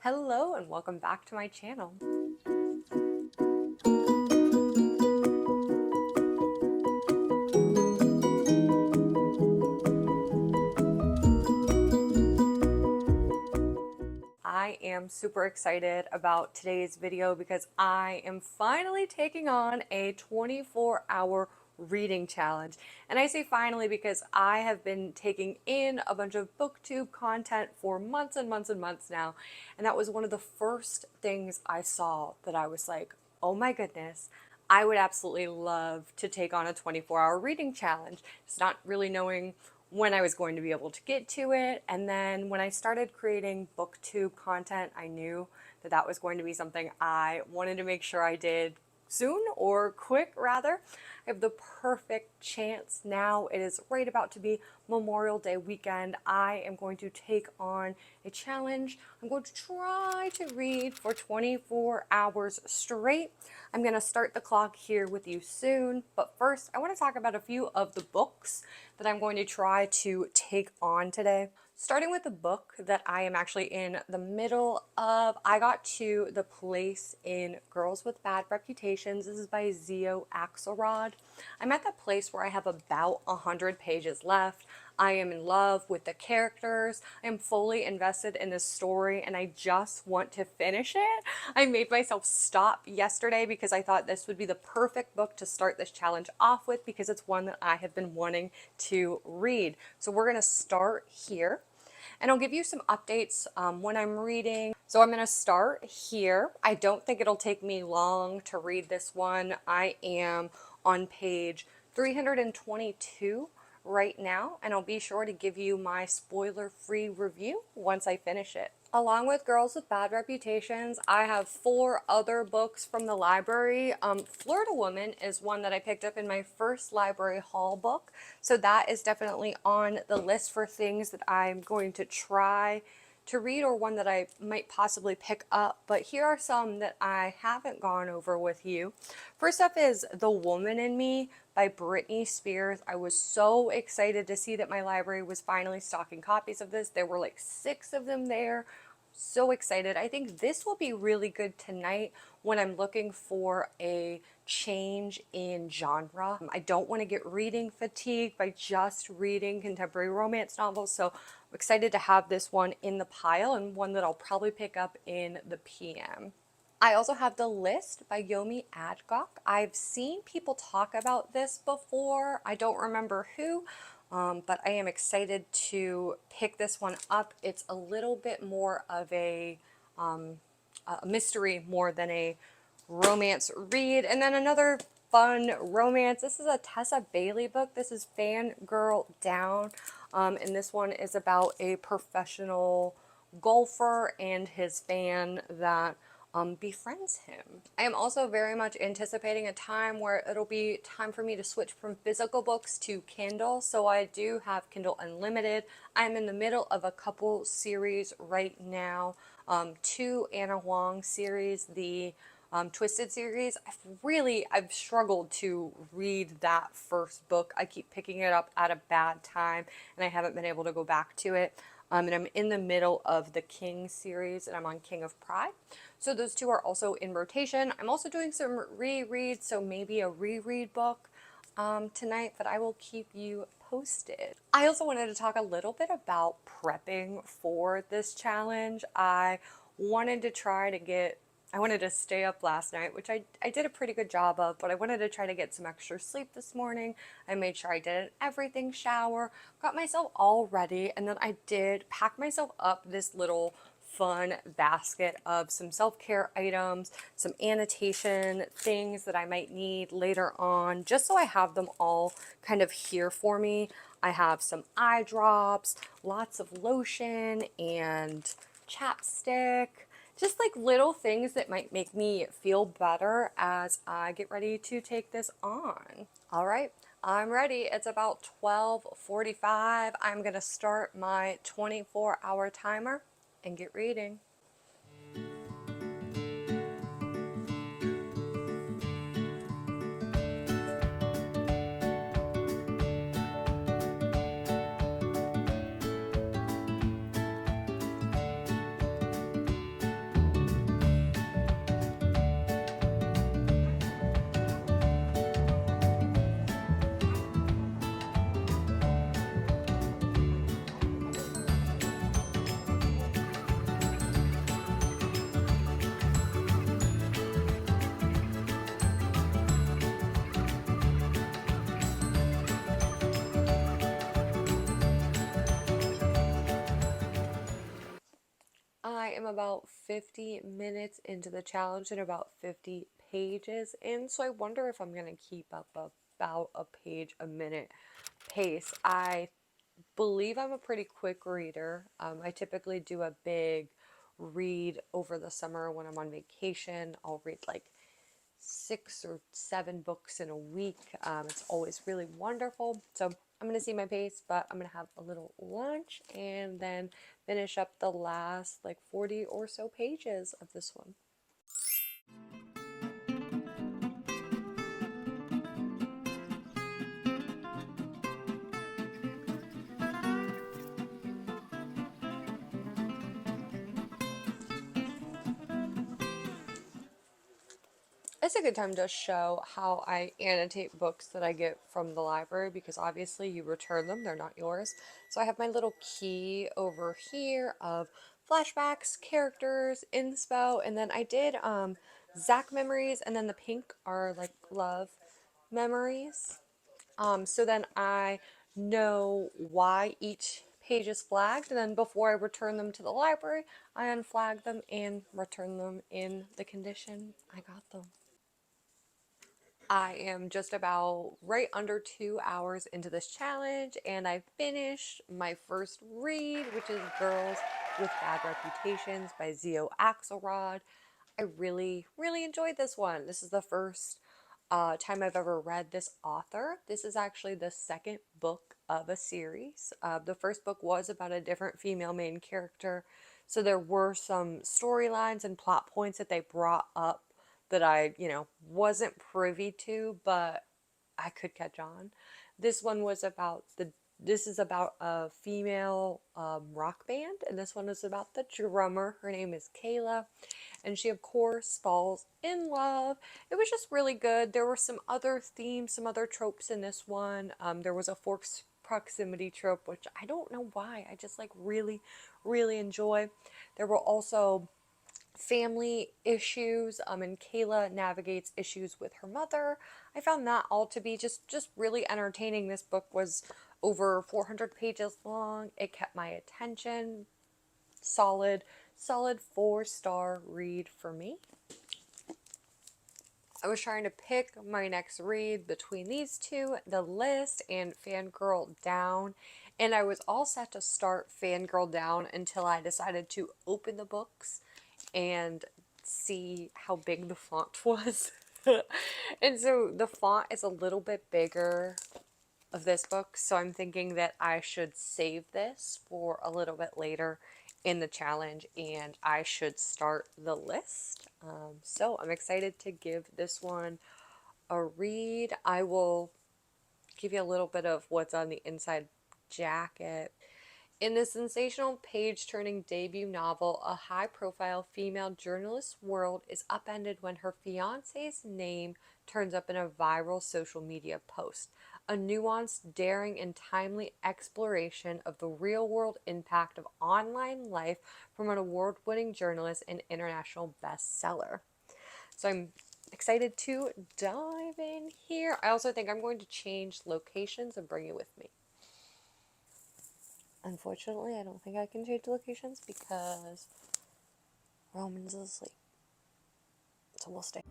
Hello and welcome back to my channel. I am super excited about today's video because I am finally taking on a 24-hour reading challenge. And I say finally because I have been taking in a bunch of booktube content for months and months and months now. And that was one of the first things I saw that I was like, oh my goodness, I would absolutely love to take on a 24-hour reading challenge. Just not really knowing when I was going to be able to get to it. And then when I started creating booktube content, I knew that that was going to be something I wanted to make sure I did soon, or quick rather. I have the perfect chance now. It is right about to be Memorial Day weekend. I am going to take on a challenge. I'm going to try to read for 24 hours straight. I'm going to start the clock here with you soon, but first I want to talk about a few of the books that I'm going to try to take on today. Starting with the book that I am actually in the middle of, I got to the place in Girls with Bad Reputations. This is by Xio Axelrod. I'm at that place where I have about 100 pages left. I am in love with the characters. I am fully invested in this story and I just want to finish it. I made myself stop yesterday because I thought this would be the perfect book to start this challenge off with because it's one that I have been wanting to read. So we're going to start here. And I'll give you some updates when I'm reading. So I'm going to start here. I don't think it'll take me long to read this one. I am on page 322 right now, and I'll be sure to give you my spoiler-free review once I finish it. Along with Girls with Bad Reputations, I have 4 other books from the library. Florida Woman is one that I picked up in my first library haul book, so that is definitely on the list for things that I'm going to try to read, or one that I might possibly pick up. But here are some that I haven't gone over with you. First up is The Woman in Me by Britney Spears. I was so excited to see that my library was finally stocking copies of this. There were like 6 of them there. So excited. I think this will be really good tonight when I'm looking for a change in genre. I don't want to get reading fatigue by just reading contemporary romance novels, so I'm excited to have this one in the pile, and one that I'll probably pick up in the PM. I also have The List by Yomi Adegoke. I've seen people talk about this before. I don't remember who, but I am excited to pick this one up. It's a little bit more of a mystery more than a romance read. And then another fun romance. This is a Tessa Bailey book. This is Fangirl Down. And this one is about a professional golfer and his fan that befriends him. I am also very much anticipating a time where it'll be time for me to switch from physical books to Kindle. So I do have Kindle Unlimited. I'm in the middle of a couple series right now. 2 Anna Huang series, the Twisted series. I've struggled to read that first book. I keep picking it up at a bad time and I haven't been able to go back to it. And I'm in the middle of the King series, and I'm on King of Pride. So those 2 are also in rotation. I'm also doing some rereads, so maybe a reread book tonight, but I will keep you posted. I also wanted to talk a little bit about prepping for this challenge. I wanted to stay up last night, which I did a pretty good job of, but I wanted to try to get some extra sleep this morning. I made sure I did an everything shower, got myself all ready, and then I did pack myself up this little fun basket of some self-care items, some annotation things that I might need later on, just so I have them all kind of here for me. I have some eye drops, lots of lotion and chapstick, just like little things that might make me feel better as I get ready to take this on. All right, I'm ready. It's about 12:45. I'm gonna start my 24-hour timer and get reading. I am about 50 minutes into the challenge and about 50 pages in, so I wonder if I'm going to keep up about a page a minute pace. I believe I'm a pretty quick reader. I typically do a big read over the summer when I'm on vacation. I'll read like 6 or 7 books in a week. It's always really wonderful. So I'm going to see my pace, but I'm going to have a little lunch and then finish up the last like 40 or so pages of this one. It's a good time to show how I annotate books that I get from the library because obviously you return them, they're not yours. So I have my little key over here of flashbacks, characters, inspo, and then I did Zach memories, and then the pink are like love memories. So then I know why each page is flagged, and then before I return them to the library, I unflag them and return them in the condition I got them. I am just about right under 2 hours into this challenge, and I finished my first read, which is Girls with Bad Reputations by Xio Axelrod. I really, really enjoyed this one. This is the first time I've ever read this author. This is actually the second book of a series. The first book was about a different female main character, so there were some storylines and plot points that they brought up that I, wasn't privy to, but I could catch on. This one was about this is about a female rock band, and this one is about the drummer. Her name is Kayla, and she, of course, falls in love. It was just really good. There were some other themes, some other tropes in this one. There was a forced proximity trope, which I don't know why. I just like really, really enjoy. There were also family issues, and Kayla navigates issues with her mother. I found that all to be just really entertaining. This book was over 400 pages long. It kept my attention. Solid 4-star read for me. I was trying to pick my next read between these two, The List and Fangirl Down, and I was all set to start Fangirl Down until I decided to open the books and see how big the font was. And so the font is a little bit bigger of this book, so I'm thinking that I should save this for a little bit later in the challenge and I should start The List. So I'm excited to give this one a read. I will give you a little bit of what's on the inside jacket. In the sensational page-turning debut novel, a high-profile female journalist's world is upended when her fiancé's name turns up in a viral social media post. A nuanced, daring, and timely exploration of the real-world impact of online life from an award-winning journalist and international bestseller. So I'm excited to dive in here. I also think I'm going to change locations and bring you with me. Unfortunately, I don't think I can change locations because Roman's asleep. So we'll stay.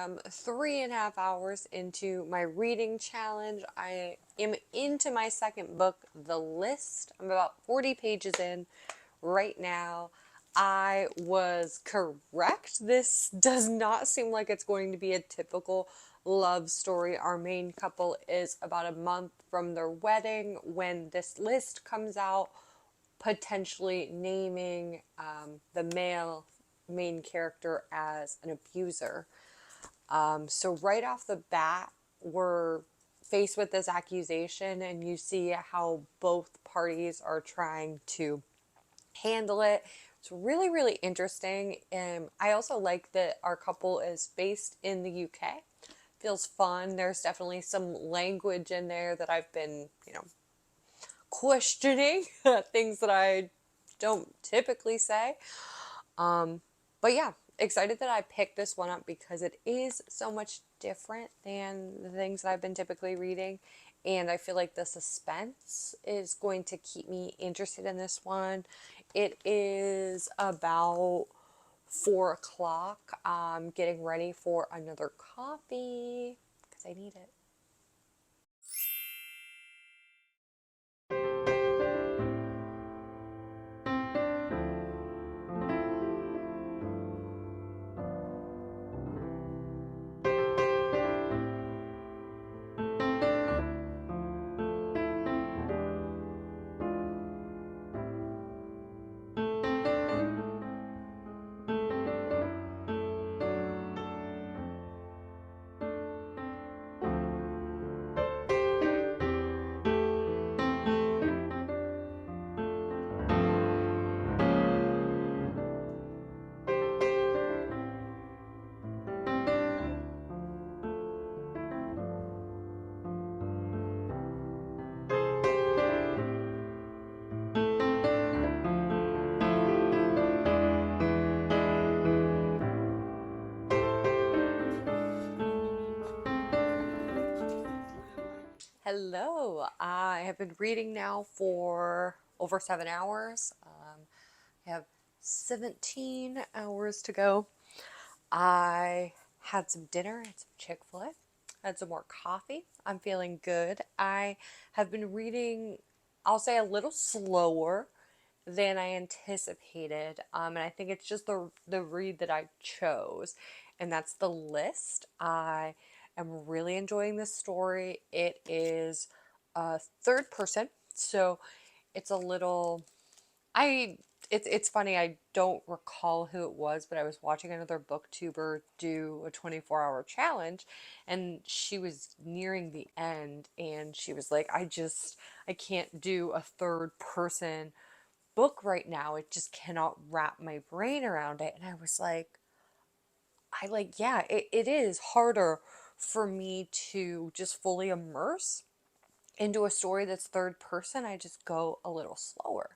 am 3.5 hours into my reading challenge. I am into my second book, The List. I'm about 40 pages in right now. I was correct. This does not seem like it's going to be a typical love story. Our main couple is about a month from their wedding when this list comes out, potentially naming the male main character as an abuser. So right off the bat, we're faced with this accusation, and you see how both parties are trying to handle it. It's really, really interesting. And I also like that our couple is based in the UK. Feels fun. There's definitely some language in there that I've been, questioning, things that I don't typically say. But yeah, excited that I picked this one up because it is so much different than the things that I've been typically reading. And I feel like the suspense is going to keep me interested in this one. It is about 4 o'clock. I'm getting ready for another coffee because I need it. Hello, I have been reading now for over 7 hours. I have 17 hours to go. I had some dinner at some Chick-fil-A, had some more coffee. I'm feeling good. I have been reading, I'll say, a little slower than I anticipated. And I think it's just the read that I chose, and that's The List. I am really enjoying this story. It is third person, so it's a little I it's funny, I don't recall who it was, but I was watching another booktuber do a 24-hour challenge, and she was nearing the end, and she was like, I can't do a third person book right now. It just cannot wrap my brain around it. And I was like, yeah, it is harder for me to just fully immerse into a story that's third person. I just go a little slower.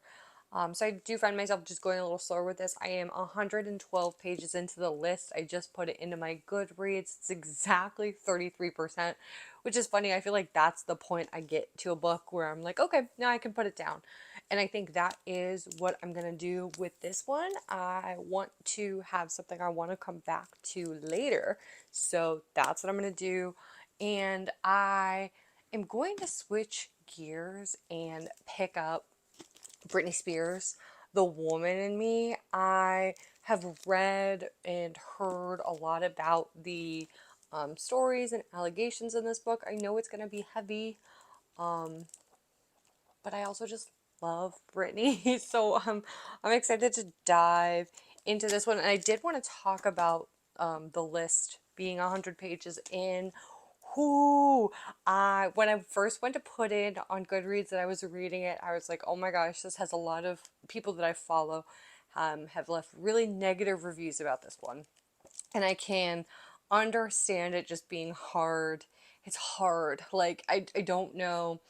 So I do find myself just going a little slower with this. I am 112 pages into The List. I just put it into my Goodreads. It's exactly 33%, which is funny. I feel like that's the point I get to a book where I'm like, okay, now I can put it down. And I think that is what I'm going to do with this one. I want to have something I want to come back to later. So that's what I'm going to do. And I am going to switch gears and pick up Britney Spears, The Woman in Me. I have read and heard a lot about the stories and allegations in this book. I know it's going to be heavy, but I also just love Britney. So I'm excited to dive into this one. And I did want to talk about The List being 100 pages in. When I first went to put in on Goodreads that I was reading it, I was like, oh my gosh, this has a lot of people that I follow have left really negative reviews about this one. And I can understand it just being hard. It's hard. Like, I don't know.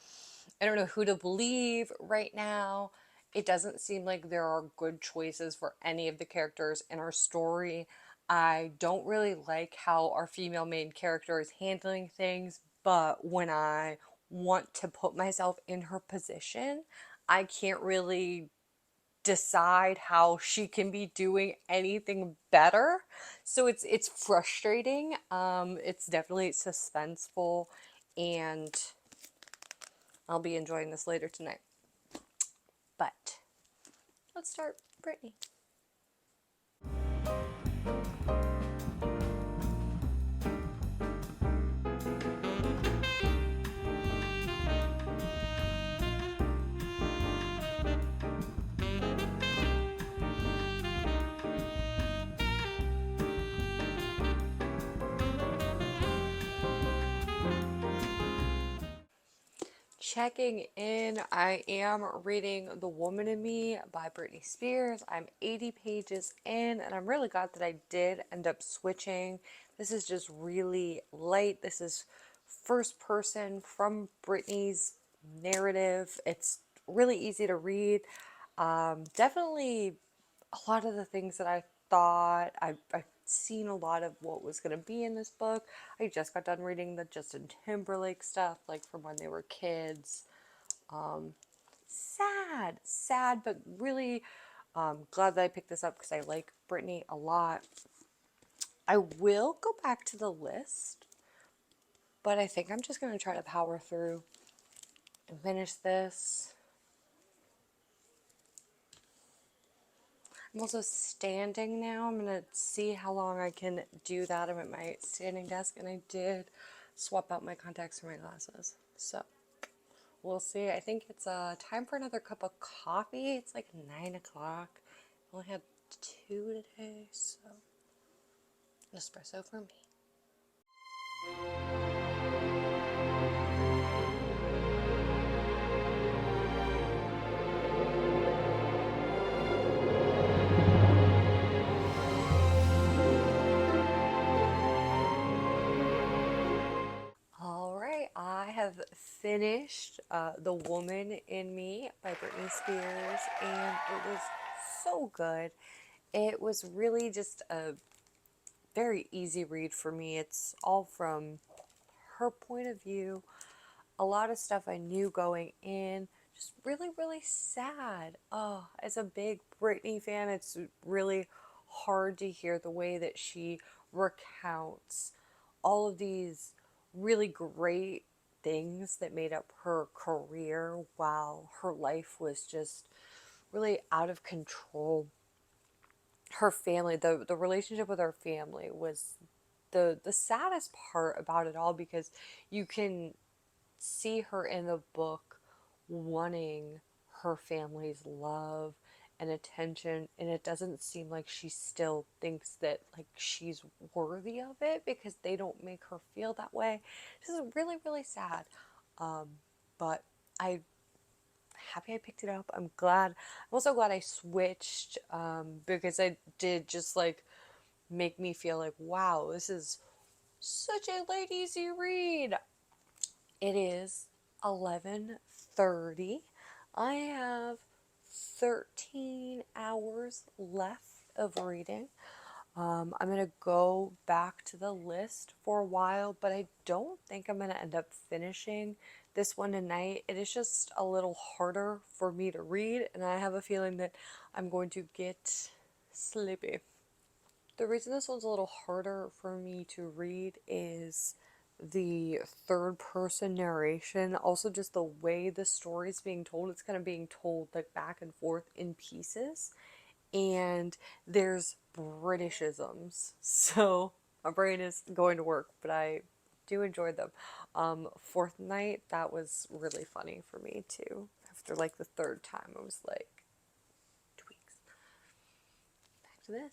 I don't know who to believe right now. It doesn't seem like there are good choices for any of the characters in our story. I don't really like how our female main character is handling things, but when I want to put myself in her position, I can't really decide how she can be doing anything better. So it's frustrating. It's definitely suspenseful, and I'll be enjoying this later tonight. But let's start Brittany. Checking in, I am reading The Woman in Me by Britney Spears. I'm 80 pages in, and I'm really glad that I did end up switching. This is just really light. This is first person from Britney's narrative. It's really easy to read. Definitely a lot of the things that I thought. I've seen a lot of what was going to be in this book. I just got done reading the Justin Timberlake stuff, like from when they were kids. Sad, but really glad that I picked this up because I like Britney a lot. I will go back to the list, but I think I'm just going to try to power through and finish this. I'm also standing now. I'm going to see how long I can do that. I'm at my standing desk, and I did swap out my contacts for my glasses. So we'll see. I think it's time for another cup of coffee. It's like 9 o'clock. I only had 2 today, so an espresso for me. All right, I have finished The Woman in Me by Britney Spears, and it was so good. It was really just a very easy read for me. It's all from her point of view. A lot of stuff I knew going in. Just really, really sad. Oh, as a big Britney fan, it's really hard to hear the way that she recounts all of these really great things that made up her career while her life was just really out of control. Her family, the relationship with her family was the saddest part about it all, because you can see her in the book wanting her family's love and attention, and it doesn't seem like she still thinks that like she's worthy of it, because they don't make her feel that way. This is really, really sad. But I'm happy I picked it up. I'm also glad I switched, because I did just like make me feel like, wow, this is such a light, easy read. It is 11:30. I have 13 hours left of reading. I'm going to go back to the list for a while, but I don't think I'm going to end up finishing this one tonight. It is just a little harder for me to read, and I have a feeling that I'm going to get sleepy. The reason this one's a little harder for me to read is the third person narration. Also, just the way the story is being told. It's kind of being told like back and forth in pieces. And there's Britishisms. So my brain is going to work, but I do enjoy them. Fourth night, that was really funny for me too. After like the third time, I was like, tweaks. Back to this.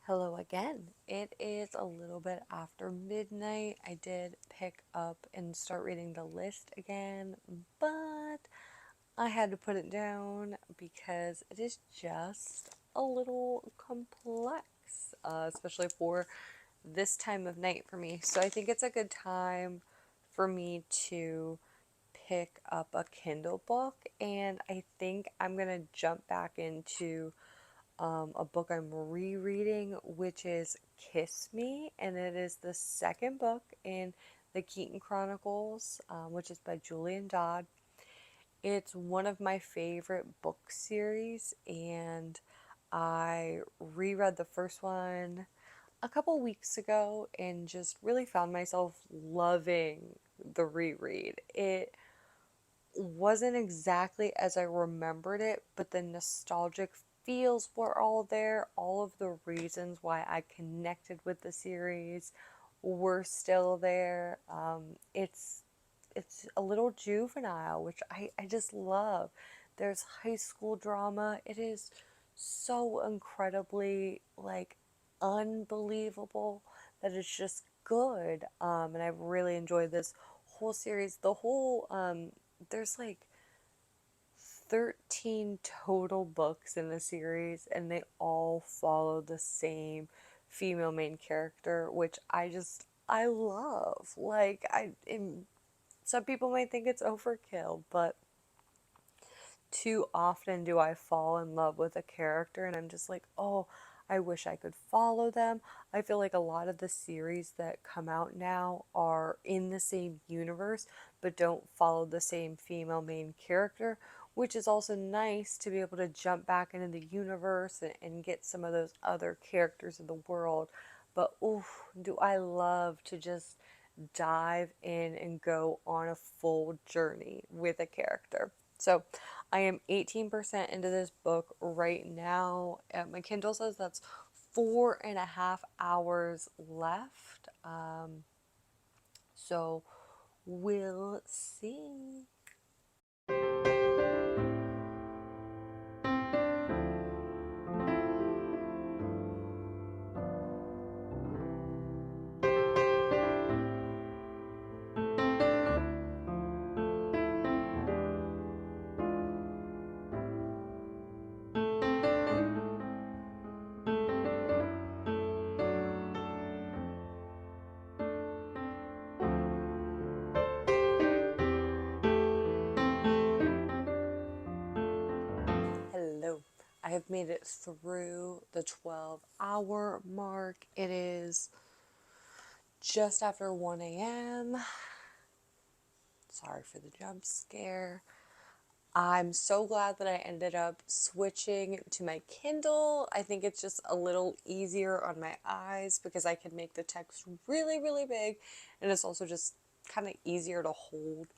Hello again. It is a little bit after midnight. I did pick up and start reading the list again, but I had to put it down because it is just a little complex, especially for this time of night for me. So I think it's a good time for me to pick up a Kindle book, and I think I'm gonna jump back into a book I'm rereading, which is Kiss Me, and it is the second book in the Keaton Chronicles, which is by Julian Dodd. It's one of my favorite book series, and I reread the first one a couple weeks ago and just really found myself loving the reread. It wasn't exactly as I remembered it, but the nostalgic feels were all there. All of the reasons why I connected with the series were still there. It's a little juvenile, which I just love. There's high school drama. It is so incredibly like unbelievable that it's just good. And I've really enjoyed this whole series. There's like 13 total books in the series, and they all follow the same female main character, which I love. Some people might think it's overkill, but too often do I fall in love with a character and I'm just like, oh, I wish I could follow them. I feel like a lot of the series that come out now are in the same universe but don't follow the same female main character, which is also nice to be able to jump back into the universe and get some of those other characters in the world. But oof, do I love to just dive in and go on a full journey with a character. So I am 18% into this book right now. My Kindle says that's 4.5 hours left. So we'll see. Hello. I have made it through the 12-hour mark. It is just after 1 a.m. Sorry for the jump scare. I'm so glad that I ended up switching to my Kindle. I think it's just a little easier on my eyes because I can make the text really, really big, and it's also just kind of easier to hold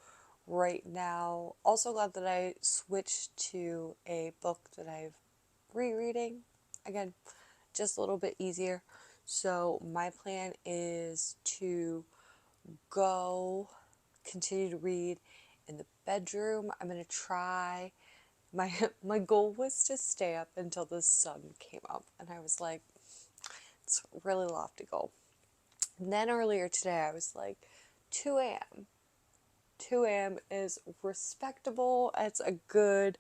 right now. Also glad that I switched to a book that I've rereading. Again, just a little bit easier. So my plan is to go continue to read in the bedroom. I'm gonna try. My goal was to stay up until the sun came up, and I was like, it's a really lofty goal. And then earlier today, I was like, 2 a.m. 2 a.m. is respectable. It's a good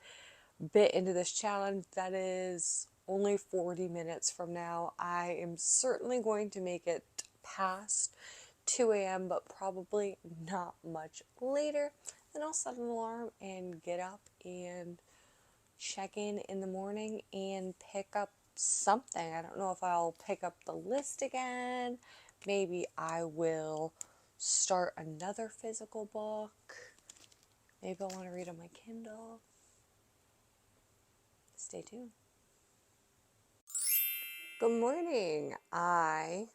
bit into this challenge. That is only 40 minutes from now. I am certainly going to make it past 2 a.m., but probably not much later. Then I'll set an alarm and get up and check in the morning and pick up something. I don't know if I'll pick up the list again. Maybe I will start another physical book. Maybe I'll want to read on my Kindle. Stay tuned. Good morning. I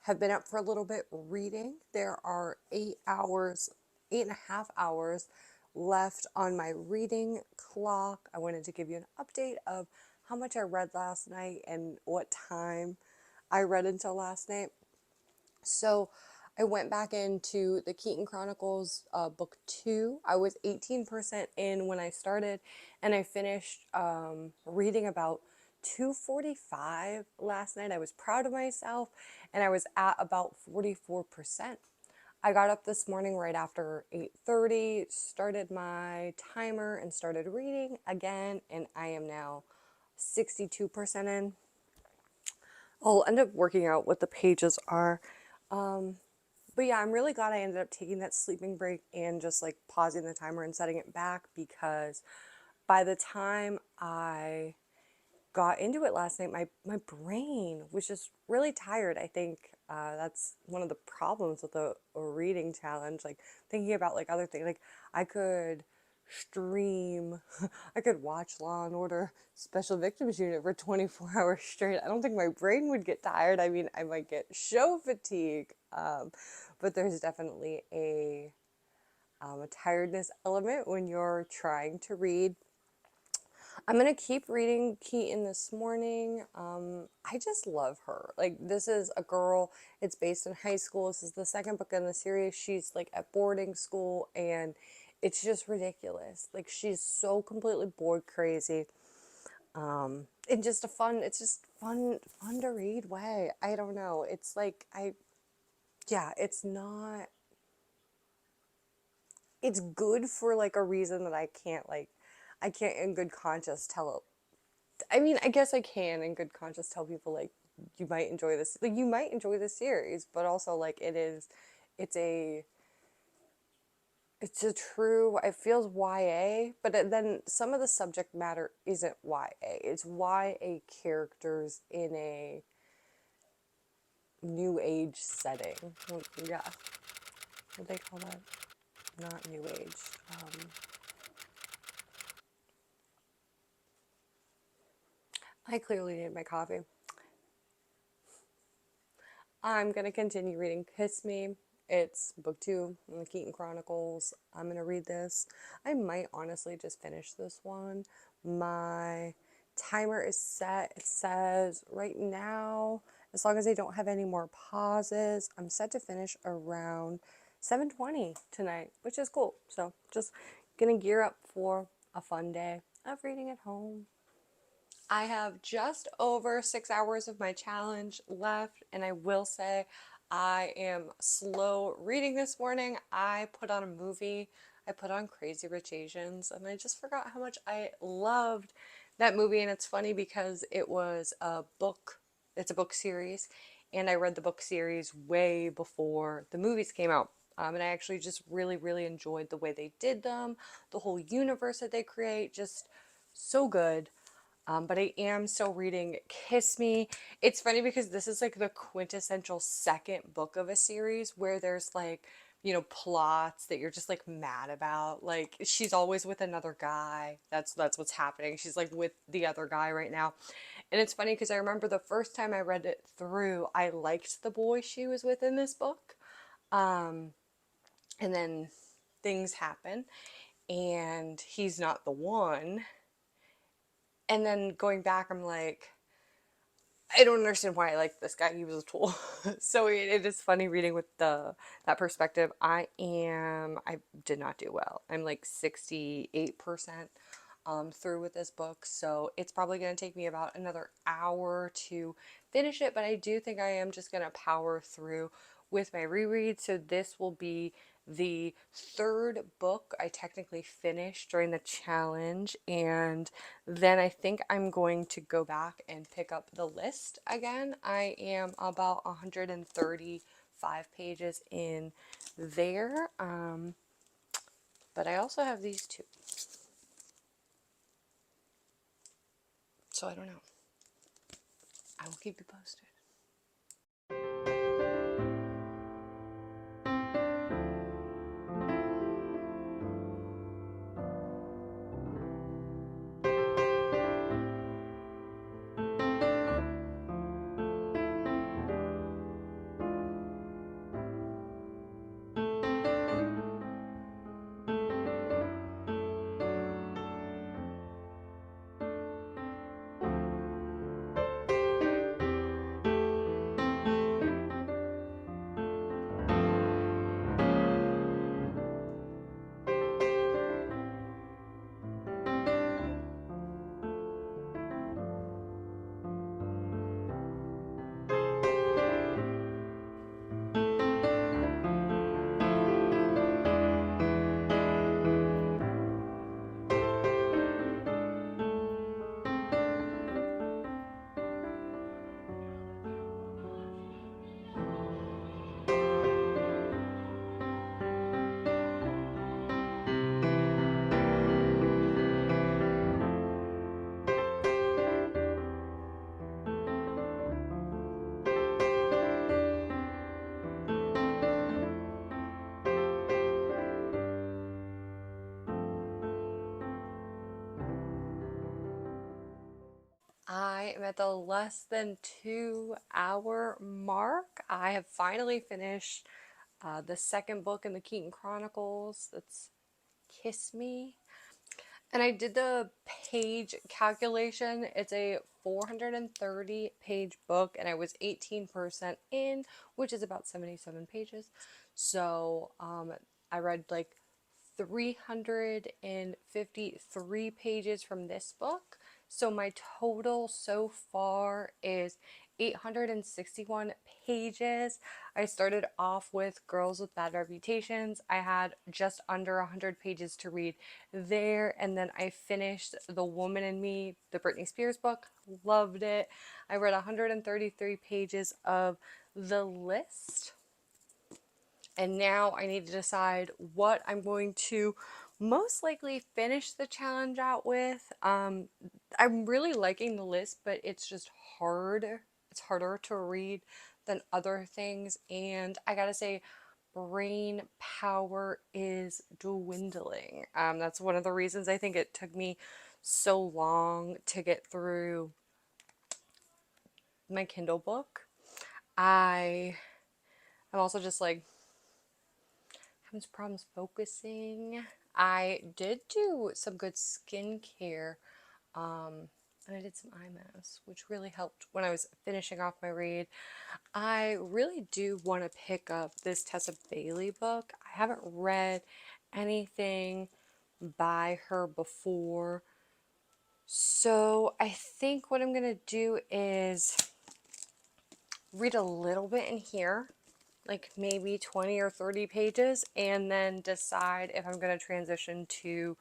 have been up for a little bit reading. There are 8.5 hours left on my reading clock. I wanted to give you an update of how much I read last night and what time I read until last night. So I went back into the Keaton Chronicles book 2. I was 18% in when I started, and I finished reading about 2:45 last night. I was proud of myself, and I was at about 44%. I got up this morning right after 8:30, started my timer, and started reading again, and I am now 62% in. I'll end up working out what the pages are. But But yeah, I'm really glad I ended up taking that sleeping break and just like pausing the timer and setting it back, because by the time I got into it last night, my brain was just really tired. I think that's one of the problems with a reading challenge. Like thinking about like other things, like I could stream, I could watch Law and Order Special Victims Unit for 24 hours straight. I don't think my brain would get tired. I mean, I might get show fatigue, but there's definitely a tiredness element when you're trying to read. I'm gonna keep reading Keaton this morning. I just love her. Like, this is a girl, it's based in high school. This is the second book in the series. She's like at boarding school, and it's just ridiculous. Like, she's so completely bored crazy. And just it's just fun to read way. I don't know. It's like, yeah, it's not, it's good for like a reason that I can't in good conscience tell. I mean, I guess I can in good conscience tell people like you might enjoy this, like you might enjoy this series, but also like it's a it's a true, it feels YA, but then some of the subject matter isn't YA. It's YA characters in a new age setting. Yeah, what do they call that? Not new age. I clearly need my coffee. I'm going to continue reading Kiss Me. It's book 2 in the Keaton Chronicles. I'm going to read this. I might honestly just finish this one. My timer is set. It says right now, as long as I don't have any more pauses, I'm set to finish around 7:20 tonight, which is cool. So just going to gear up for a fun day of reading at home. I have just over 6 hours of my challenge left, and I will say I am slow reading this morning. I put on a movie. I put on Crazy Rich Asians, and I just forgot how much I loved that movie. And it's funny because it was a book, it's a book series, and I read the book series way before the movies came out. And I actually just really enjoyed the way they did them, the whole universe that they create, just so good. But I am still reading Kiss Me. It's funny because this is like the quintessential second book of a series where there's like, you know, plots that you're just like mad about. Like she's always with another guy. That's what's happening. She's like with the other guy right now. And it's funny because I remember the first time I read it through, I liked the boy she was with in this book. And then things happen and he's not the one. And then going back, I'm like, I don't understand why I like this guy. He was a tool. So it is funny reading with that perspective. I did not do well. I'm like 68% through with this book. So it's probably going to take me about another hour to finish it. But I do think I am just going to power through with my reread. So this will be the third book I technically finished during the challenge, and then I think I'm going to go back and pick up the list again. I am about 135 pages in there, but I also have these two, so I don't know. I will keep you posted. I am at the less than 2 hour mark. I have finally finished the second book in the Keaton Chronicles. That's Kiss Me. And I did the page calculation. It's a 430 page book, and I was 18% in, which is about 77 pages. So I read like 353 pages from this book. So my total so far is 861 pages. I started off with Girls with Bad Reputations. I had just under 100 pages to read there, and then I finished The Woman in Me, the Britney Spears book. Loved it. I read 133 pages of The List, and now I need to decide what I'm going to most likely finish the challenge out with. I'm really liking The List, but it's just hard. It's harder to read than other things, and I gotta say, brain power is dwindling. That's one of the reasons I think it took me so long to get through my Kindle book. I am also just like having some problems focusing. I did do some good skincare, and I did some eye masks, which really helped when I was finishing off my read. I really do want to pick up this Tessa Bailey book. I haven't read anything by her before, so I think what I'm gonna do is read a little bit in here, like maybe 20 or 30 pages, and then decide if I'm going to transition to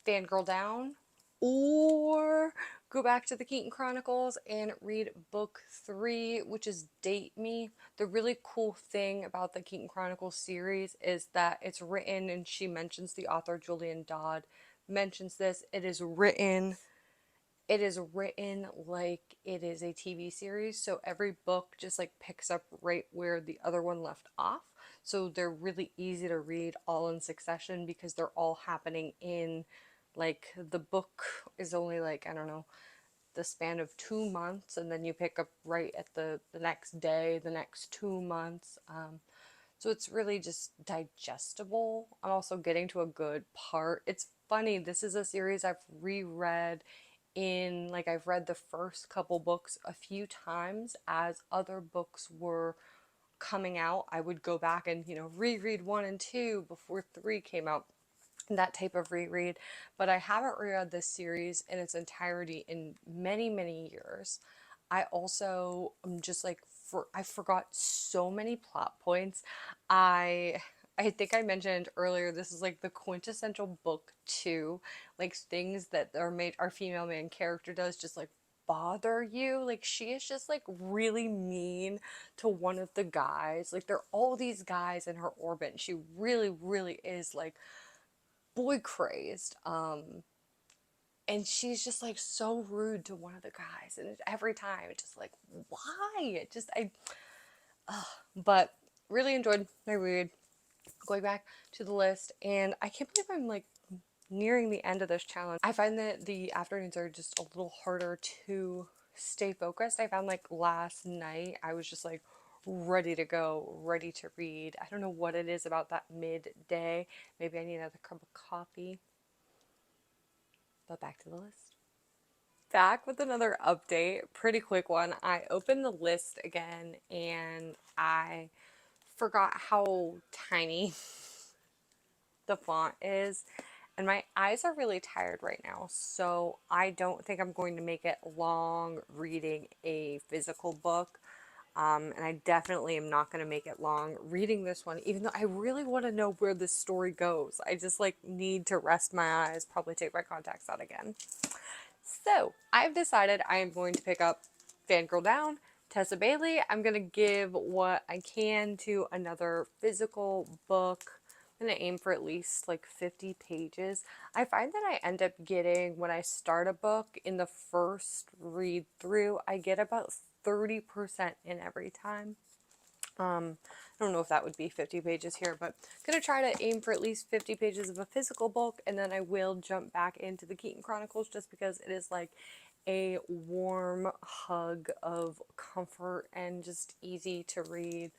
Fangirl Down or go back to the Keaton Chronicles and read book 3, which is Date Me. The really cool thing about the Keaton Chronicles series is that it's written, and she mentions the author Julian Dodd mentions this, it is written like it is a TV series, so every book just like picks up right where the other one left off. So they're really easy to read all in succession because they're all happening in, like, the book is only like, I don't know, the span of 2 months, and then you pick up right at the next day, the next 2 months. So it's really just digestible. I'm also getting to a good part. It's funny, this is a series I've reread in, like, I've read the first couple books a few times as other books were coming out. I would go back and, reread 1 and 2 before 3 came out, that type of reread. But I haven't reread this series in its entirety in many, many years. I also am just like, I forgot so many plot points. I I think I mentioned earlier, this is like the quintessential book 2, like things that our female main character does just like bother you. Like, she is just like really mean to one of the guys. Like, there are all these guys in her orbit, and she really, really is like boy crazed. And she's just like so rude to one of the guys, and every time it's just like, why? It just but really enjoyed my read. Going back to the list, and I can't believe I'm like nearing the end of this challenge. I find that the afternoons are just a little harder to stay focused. I found like last night I was just like ready to go, ready to read. I don't know what it is about that midday. Maybe I need another cup of coffee. But back to the list. Back with another update, pretty quick one. I opened the list again, and I forgot how tiny the font is, and my eyes are really tired right now, so I don't think I'm going to make it long reading a physical book. And I definitely am not going to make it long reading this one, even though I really want to know where this story goes. I just like need to rest my eyes, probably take my contacts out again. So I've decided I am going to pick up Fangirl Down, Tessa Bailey. I'm going to give what I can to another physical book. I'm going to aim for at least like 50 pages. I find that I end up getting, when I start a book in the first read through, I get about 30% in every time. I don't know if that would be 50 pages here, but I'm going to try to aim for at least 50 pages of a physical book, and then I will jump back into the Keaton Chronicles just because it is like a warm hug of comfort and just easy to read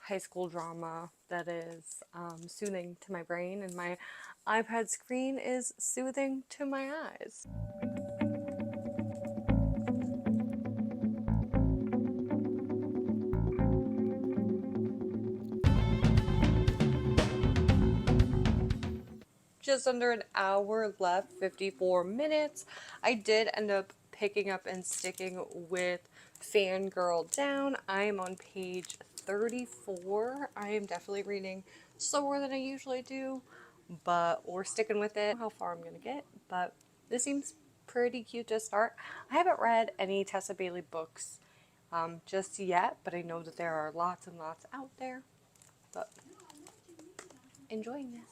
high school drama that is soothing to my brain, and my iPad screen is soothing to my eyes. Just under an hour left, 54 minutes. I did end up picking up and sticking with Fangirl Down. I am on page 34. I am definitely reading slower than I usually do, but we're sticking with it. I don't know how far I'm going to get, but this seems pretty cute to start. I haven't read any Tessa Bailey books just yet, but I know that there are lots and lots out there. But enjoying this.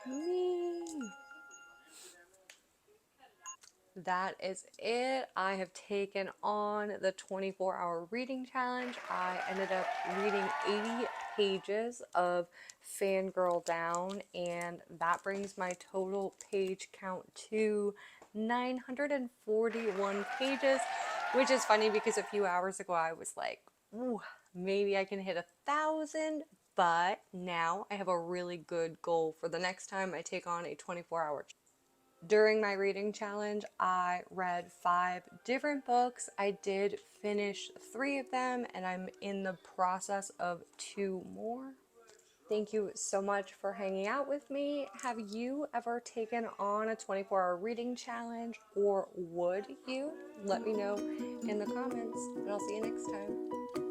Me. That is it. I have taken on the 24-hour reading challenge. I ended up reading 80 pages of Fangirl Down, and that brings my total page count to 941 pages, which is funny because a few hours ago I was like, ooh, maybe I can hit 1,000, but now I have a really good goal for the next time I take on a 24-hour. During my reading challenge, I read 5 different books. I did finish 3 of them, and I'm in the process of 2 more. Thank you so much for hanging out with me. Have you ever taken on a 24-hour reading challenge, or would you? Let me know in the comments, and I'll see you next time.